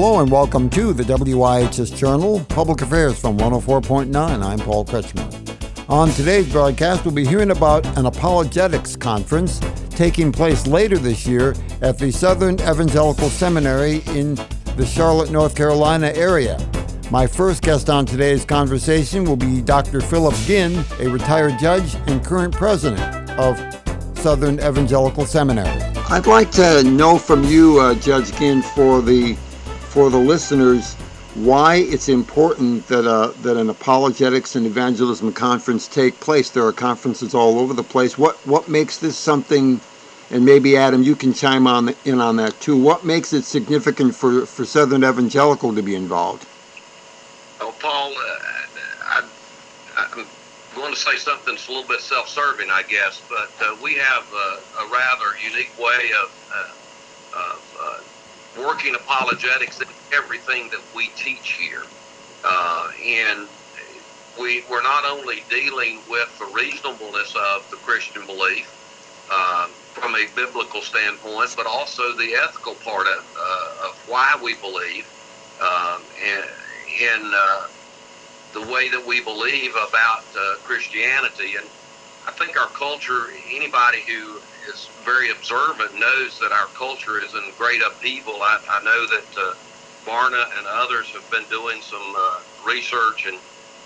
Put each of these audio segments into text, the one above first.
Hello and welcome to the WIHS Journal, Public Affairs from 104.9. I'm Paul Kretschmer. On today's broadcast, we'll be hearing about an Apologetics conference taking place later this year at the Southern Evangelical Seminary in the Charlotte, North Carolina area. My first guest on today's conversation will be Dr. Philip Ginn, a retired judge and current president of Southern Evangelical Seminary. I'd like to know from you, Judge Ginn, for the listeners, why it's important that an apologetics and evangelism conference take place. There are conferences all over the place. What makes this something, and maybe Adam, you can chime in on that too. What makes it significant for Southern Evangelical to be involved? Well, Paul, I'm going to say something that's a little bit self-serving, I guess, but we have a rather unique way of working apologetics in everything that we teach here. And we're not only dealing with the reasonableness of the Christian belief from a biblical standpoint, but also the ethical part of why we believe and the way that we believe about Christianity. And I think our culture, anybody who is very observant knows that our culture is in great upheaval. I know that Barna and others have been doing some research, and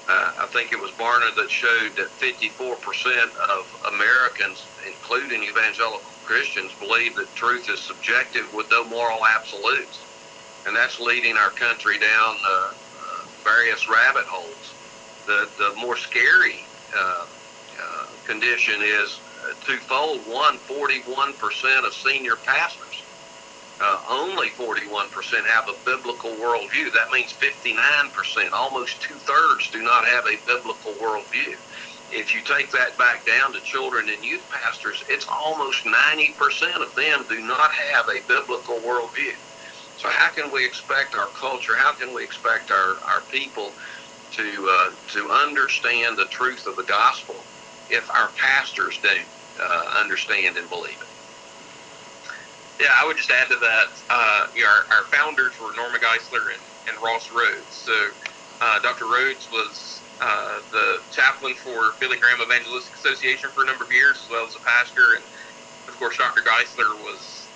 I think it was Barna that showed that 54% of Americans, including evangelical Christians, believe that truth is subjective with no moral absolutes. And that's leading our country down various rabbit holes. The more scary condition is twofold. One, 41% of senior pastors, only 41% have a biblical worldview. That means 59%, almost two-thirds, do not have a biblical worldview. If you take that back down to children and youth pastors, it's almost 90% of them do not have a biblical worldview. So how can we expect our culture, how can we expect our people to understand the truth of the gospel if our pastors don't understand and believe it? Yeah, I would just add to that, our founders were Norma Geisler and Ross Rhodes. So Dr. Rhodes was the chaplain for Billy Graham Evangelistic Association for a number of years, as well as a pastor. And, of course, Dr. Geisler was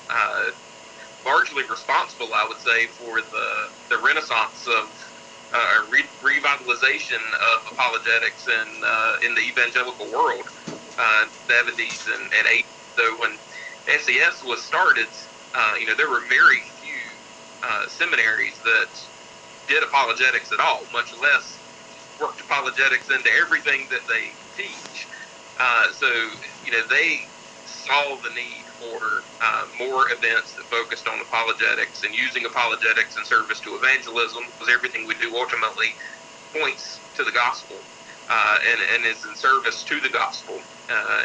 largely responsible, I would say, for the renaissance of revitalization of apologetics in the evangelical world, 70s and 80s. So when SES was started, there were very few seminaries that did apologetics at all, much less worked apologetics into everything that they teach. So they saw the need for more events that focused on apologetics, and using apologetics in service to evangelism, because everything we do ultimately points to the gospel and is in service to the gospel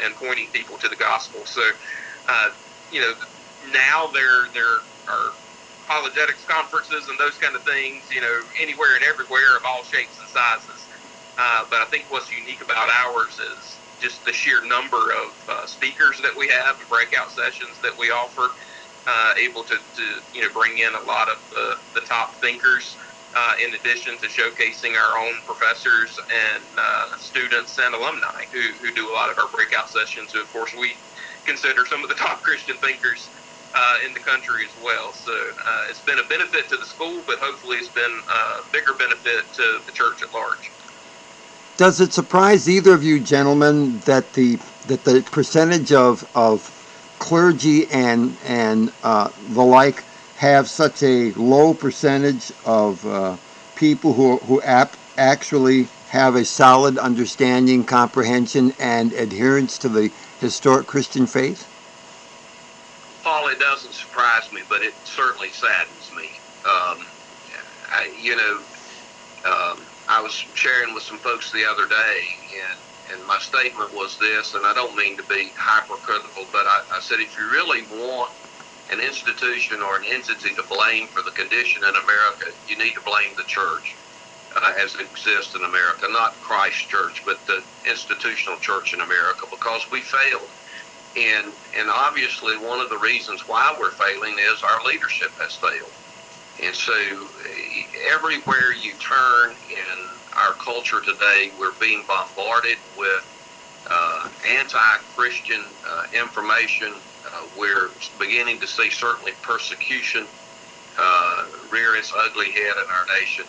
and pointing people to the gospel. So, now there are apologetics conferences and those kind of things, anywhere and everywhere of all shapes and sizes. But I think what's unique about ours is just the sheer number of speakers that we have, and breakout sessions that we offer, able to bring in a lot of the top thinkers, in addition to showcasing our own professors and students and alumni who do a lot of our breakout sessions, who, of course, we consider some of the top Christian thinkers in the country as well. So it's been a benefit to the school, but hopefully it's been a bigger benefit to the church at large. Does it surprise either of you gentlemen that the percentage of clergy and the like have such a low percentage of people who actually have a solid understanding, comprehension, and adherence to the historic Christian faith? Paul, it doesn't surprise me, but it certainly saddens me. I was sharing with some folks the other day, and my statement was this, and I don't mean to be hypercritical, but I said, if you really want an institution or an entity to blame for the condition in America, you need to blame the church as it exists in America, not Christ Church, but the institutional church in America, because we failed. And obviously one of the reasons why we're failing is our leadership has failed. And so everywhere you turn in our culture today, we're being bombarded with anti-Christian information. We're beginning to see certainly persecution rear its ugly head in our nation.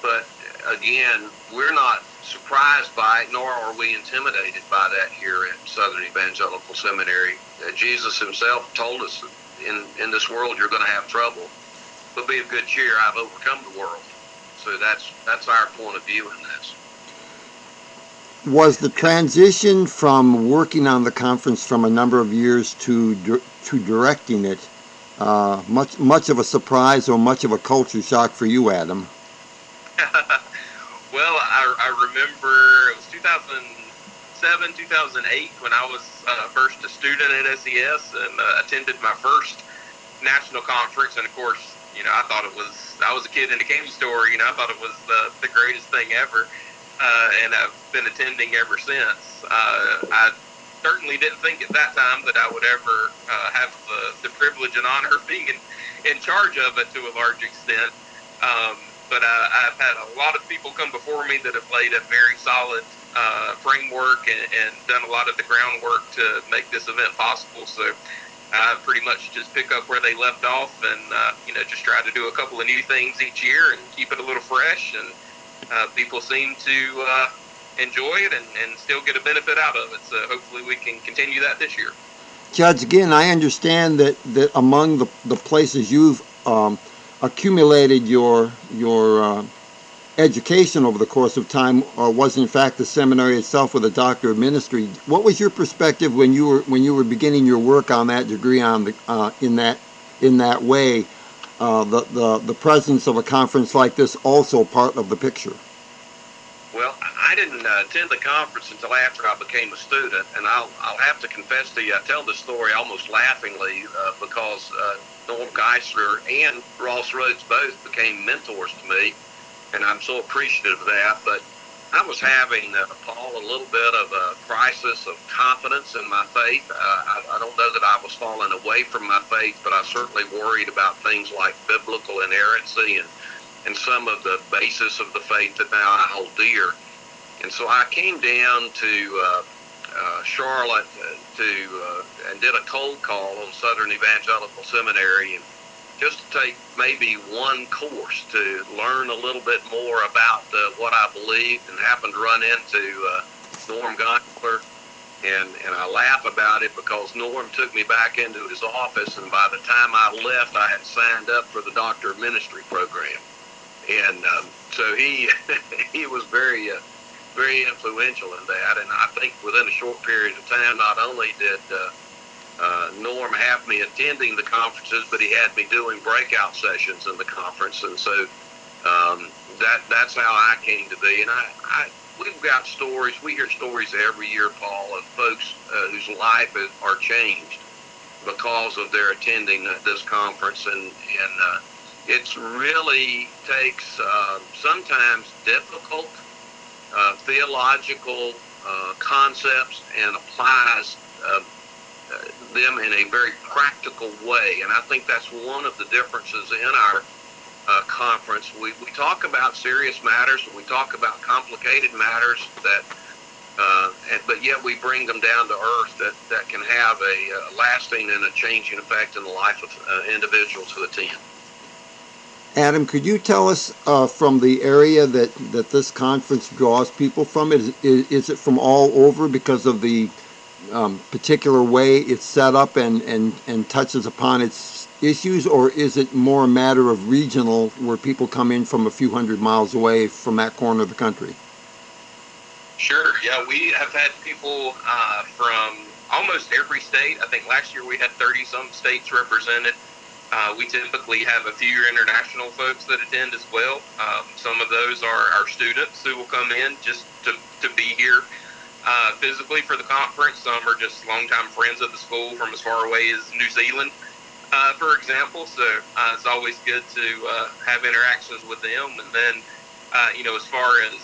But again, we're not surprised by it, nor are we intimidated by that here at Southern Evangelical Seminary. Jesus himself told us that in this world you're going to have trouble, but be of good cheer, I've overcome the world. So that's our point of view in this. Was the transition from working on the conference from a number of years to directing it much of a surprise or much of a culture shock for you, Adam? Well, I remember it was 2007, 2008 when I was first a student at SES and attended my first national conference. And of course, I thought I was a kid in a candy store. I thought it was the greatest thing ever. And I've been attending ever since. I certainly didn't think at that time that I would ever have the privilege and honor of being in charge of it to a large extent. But I've had a lot of people come before me that have laid a very solid framework and done a lot of the groundwork to make this event possible. So I pretty much just pick up where they left off and, just try to do a couple of new things each year and keep it a little fresh. And people seem to enjoy it and still get a benefit out of it. So hopefully we can continue that this year. Judge, again, I understand that among the places you've accumulated your education over the course of time was in fact the seminary itself with a doctor of ministry. What was your perspective when you were beginning your work on that degree in that way? The presence of a conference like this also part of the picture? Well, I didn't attend the conference until after I became a student, and I'll have to confess to you, I tell this story almost laughingly because Norm Geisler and Ross Rhodes both became mentors to me, and I'm so appreciative of that. But I was having, Paul, a little bit of a crisis of confidence in my faith. I don't know that I was falling away from my faith, but I certainly worried about things like biblical inerrancy and some of the basis of the faith that now I hold dear. And so I came down to Charlotte and did a cold call on Southern Evangelical Seminary, and just to take maybe one course to learn a little bit more about what I believed, and happened to run into Norm Geisler. And I laugh about it because Norm took me back into his office, and by the time I left, I had signed up for the Doctor of Ministry program. And so he was very influential in that. And I think within a short period of time, not only did Norm have me attending the conferences, but he had me doing breakout sessions in the conference. And so that's how I came to be. And we've got stories. We hear stories every year, Paul, of folks whose life are changed because of their attending this conference. And it really takes sometimes difficult theological concepts and applies them in a very practical way. And I think that's one of the differences in our conference. We talk about serious matters, and we talk about complicated matters but yet we bring them down to earth that can have a lasting and a changing effect in the life of individuals who attend. Adam, could you tell us from the area that this conference draws people from? Is it from all over because of the particular way it's set up and touches upon its issues, or is it more a matter of regional, where people come in from a few hundred miles away from that corner of the country? Sure. Yeah, we have had people from almost every state. I think last year we had 30-some states represented. We typically have a few international folks that attend as well. Some of those are our students who will come in just to be here physically for the conference. Some are just longtime friends of the school from as far away as New Zealand, for example. So it's always good to have interactions with them. And then, as far as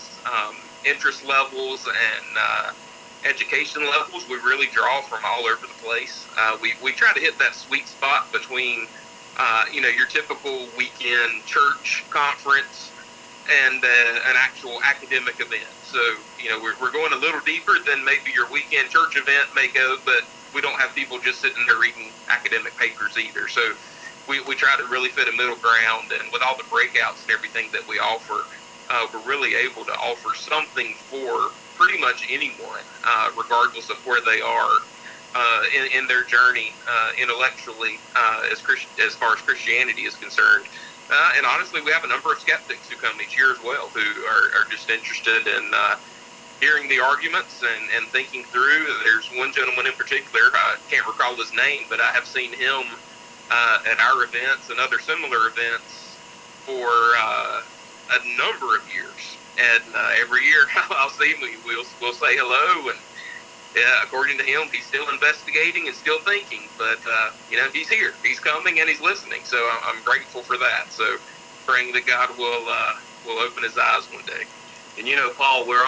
interest levels and education levels, we really draw from all over the place. We try to hit that sweet spot between your typical weekend church conference and an actual academic event. So, we're going a little deeper than maybe your weekend church event may go, but we don't have people just sitting there reading academic papers either. So we try to really fit a middle ground, and with all the breakouts and everything that we offer, we're really able to offer something for pretty much anyone, regardless of where they are in their journey intellectually, as far as Christianity is concerned. And honestly, we have a number of skeptics who come each year as well, who are just interested in hearing the arguments and thinking through. There's one gentleman in particular, I can't recall his name, but I have seen him at our events and other similar events for a number of years. And every year I'll see him, we'll say hello, and according to him, he's still investigating and still thinking, but he's here, he's coming, and he's listening. So I'm grateful for that. So praying that God will open his eyes one day. And Paul, we're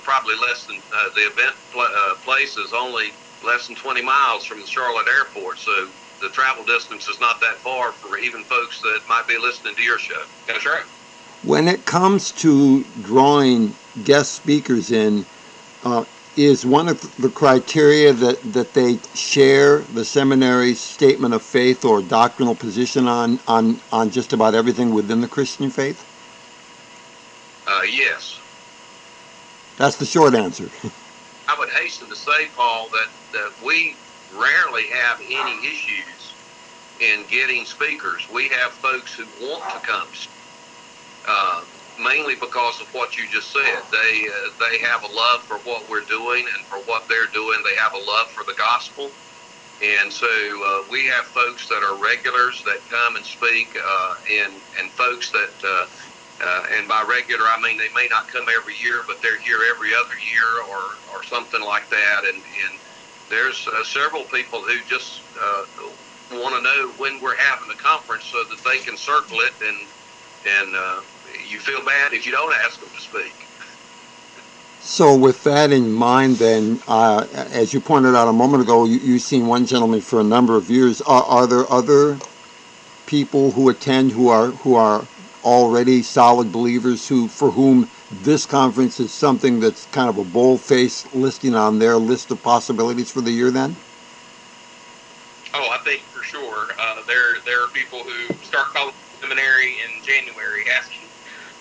probably less than the event place is only less than 20 miles from the Charlotte airport. So the travel distance is not that far for even folks that might be listening to your show. That's right. When it comes to drawing guest speakers in, is one of the criteria that they share the seminary's statement of faith or doctrinal position on just about everything within the Christian faith? Yes. That's the short answer. I would hasten to say, Paul, that we rarely have any issues in getting speakers. We have folks who want to come, mainly because of what you just said. They have a love for what we're doing and for what they're doing. They have a love for the gospel. And so we have folks that are regulars that come and speak, and folks that, and by regular, I mean they may not come every year, but they're here every other year or something like that. And there's several people who just want to know when we're having a conference so that they can circle it, and you feel bad if you don't ask them to speak. So with that in mind, then, as you pointed out a moment ago, you've seen one gentleman for a number of years. Are there other people who attend who are already solid believers for whom this conference is something that's kind of a bold-faced listing on their list of possibilities for the year then? Oh, I think for sure. There are people who start college seminary in January asking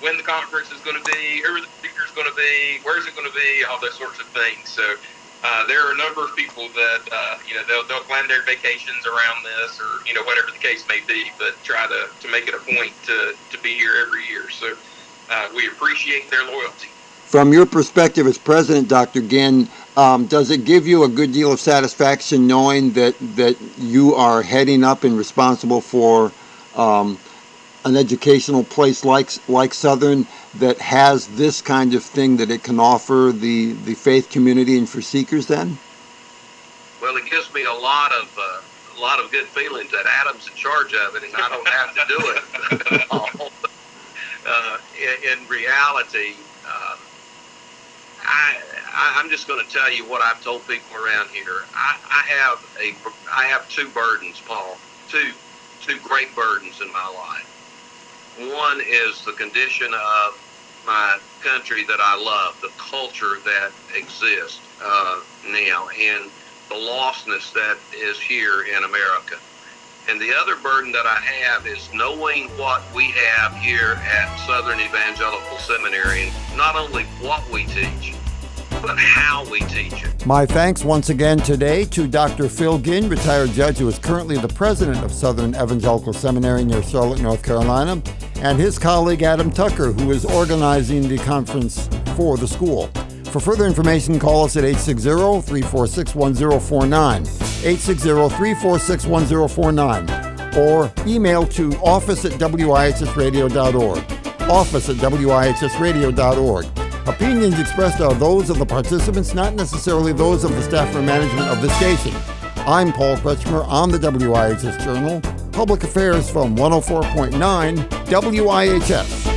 when the conference is going to be, who are the speakers going to be, where's it going to be, all those sorts of things. So there are a number of people that, they'll plan their vacations around this, or, whatever the case may be, but try to make it a point to be here every year. So we appreciate their loyalty. From your perspective as president, Dr. Ginn, does it give you a good deal of satisfaction knowing that you are heading up and responsible for an educational place like Southern that has this kind of thing that it can offer the faith community and for seekers then? Well, it gives me a lot of good feelings that Adam's in charge of it and I don't have to do it. In reality, I'm just going to tell you what I've told people around here. I have two burdens, Paul, two great burdens in my life. One is the condition of my country that I love, the culture that exists now, and the lostness that is here in America. And the other burden that I have is knowing what we have here at Southern Evangelical Seminary, and not only what we teach, but how we teach it. My thanks once again today to Dr. Phil Ginn, retired judge who is currently the president of Southern Evangelical Seminary near Charlotte, North Carolina, and his colleague Adam Tucker, who is organizing the conference for the school. For further information, call us at 860-346-1049, 860-346-1049, or email to office@wihsradio.org, office@wihsradio.org. Opinions expressed are those of the participants, not necessarily those of the staff or management of the station. I'm Paul Kretschmer on the WIHS Journal, Public Affairs from 104.9 WIHS.